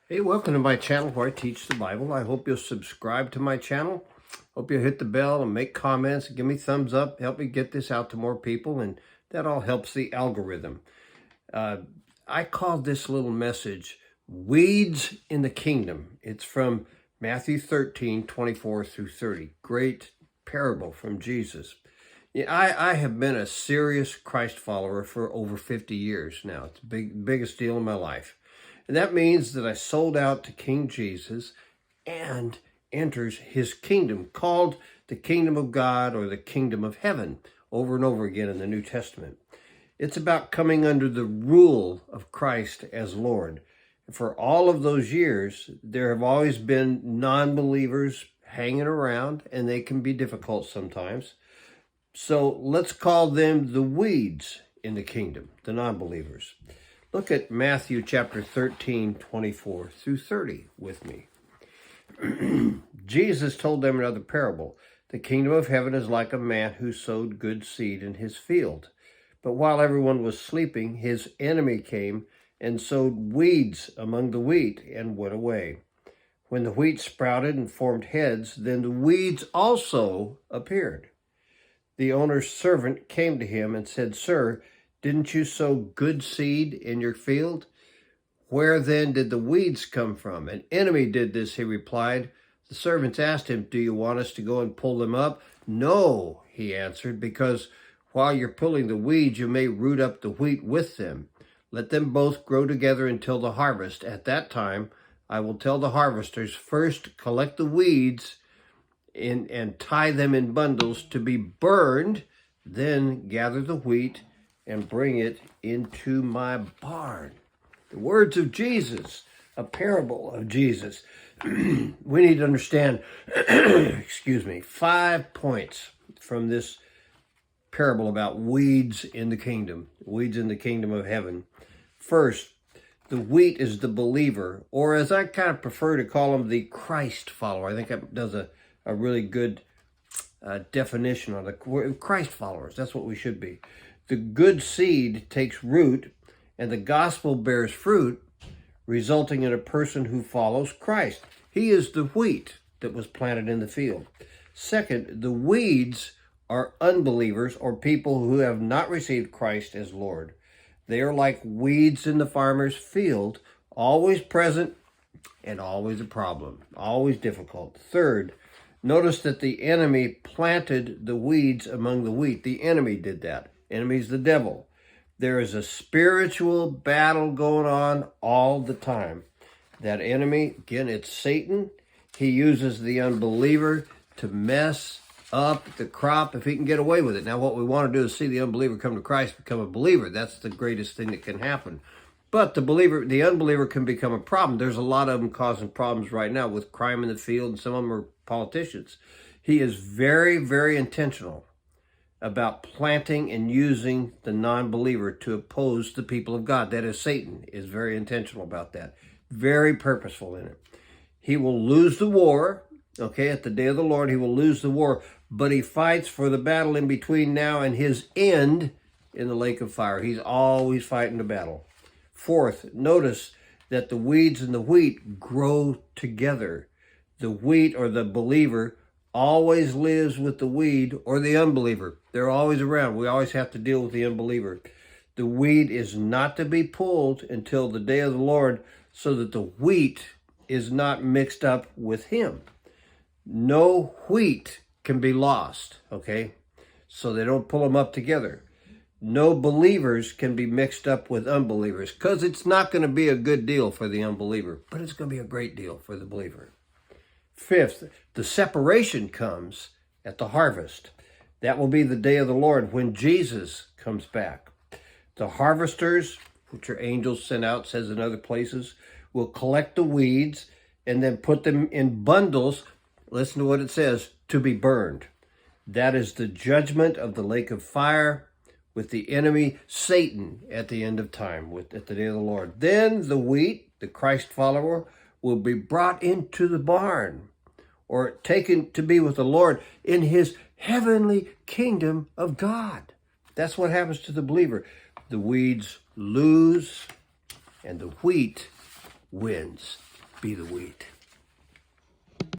Hey, welcome to my channel where I teach the Bible. I hope you'll subscribe to my channel. Hope you'll hit the bell and make comments, give me thumbs up, help me get this out to more people, and that all helps the algorithm. I called this little message, Weeds in the Kingdom. It's from Matthew 13:24 through 30. Great parable from Jesus. Yeah, I have been a serious Christ follower for over 50 years now. It's the biggest deal in my life. And that means that I sold out to King Jesus and enters his kingdom, called the kingdom of God or the kingdom of heaven, over and over again in the New Testament. It's about coming under the rule of Christ as Lord. For all of those years, there have always been non-believers hanging around, and they can be difficult sometimes. So let's call them the weeds in the kingdom, the non-believers. Look at Matthew chapter 13:24 through 30 with me. Jesus told them another parable. The kingdom of heaven is like a man who sowed good seed in his field. But while everyone was sleeping, his enemy came and sowed weeds among the wheat and went away. When the wheat sprouted and formed heads, then the weeds also appeared. The owner's servant came to him and said, "Sir, didn't you sow good seed in your field? Where then did the weeds come from?" "An enemy did this," he replied. The servants asked him, "Do you want us to go and pull them up?" "No," he answered, "because while you're pulling the weeds, you may root up the wheat with them. Let them both grow together until the harvest. At that time, I will tell the harvesters, first collect the weeds and tie them in bundles to be burned, then gather the wheat and bring it into my barn." The words of Jesus, a parable of Jesus. We need to understand, 5 points from this parable about weeds in the kingdom of heaven. First, the wheat is the believer, or as I kind of prefer to call him, the Christ follower. I think that does a really good definition on the Christ followers. That's what we should be. The good seed takes root, and the gospel bears fruit, resulting in a person who follows Christ. He is the wheat that was planted in the field. Second, the weeds are unbelievers or people who have not received Christ as Lord. They are like weeds in the farmer's field, always present and always a problem, always difficult. Third, notice that the enemy planted the weeds among the wheat. The enemy did that. Enemy's the devil. There is a spiritual battle going on all the time. That enemy, again, it's Satan. He uses the unbeliever to mess up the crop if he can get away with it. Now, what we want to do is see the unbeliever come to Christ, become a believer. That's the greatest thing that can happen. But the unbeliever can become a problem. There's a lot of them causing problems right now with crime in the field, and some of them are politicians. He is very, very intentional about planting and using the non-believer to oppose the people of God. That is, Satan is very intentional about that. Very purposeful in it. He will lose the war, okay? At the day of the Lord, he will lose the war, but he fights for the battle in between now and his end in the lake of fire. He's always fighting the battle. Fourth, notice that the weeds and the wheat grow together. The wheat or the believer always lives with the weed or the unbeliever. They're always around. We always have to deal with the unbeliever. The weed is not to be pulled until the day of the Lord, so that the wheat is not mixed up with him. No wheat can be lost, okay? So they don't pull them up together. No believers can be mixed up with unbelievers, because it's not going to be a good deal for the unbeliever, but it's going to be a great deal for the believer. Fifth, the separation comes at the harvest. That will be the day of the Lord when Jesus comes back. The harvesters, which are angels sent out, says in other places, will collect the weeds and then put them in bundles, listen to what it says, to be burned. That is the judgment of the lake of fire with the enemy, Satan, at the end of time, at the day of the Lord. Then the wheat, the Christ follower, will be brought into the barn or taken to be with the Lord in his heavenly kingdom of God. That's what happens to the believer. The weeds lose and the wheat wins. be the wheat.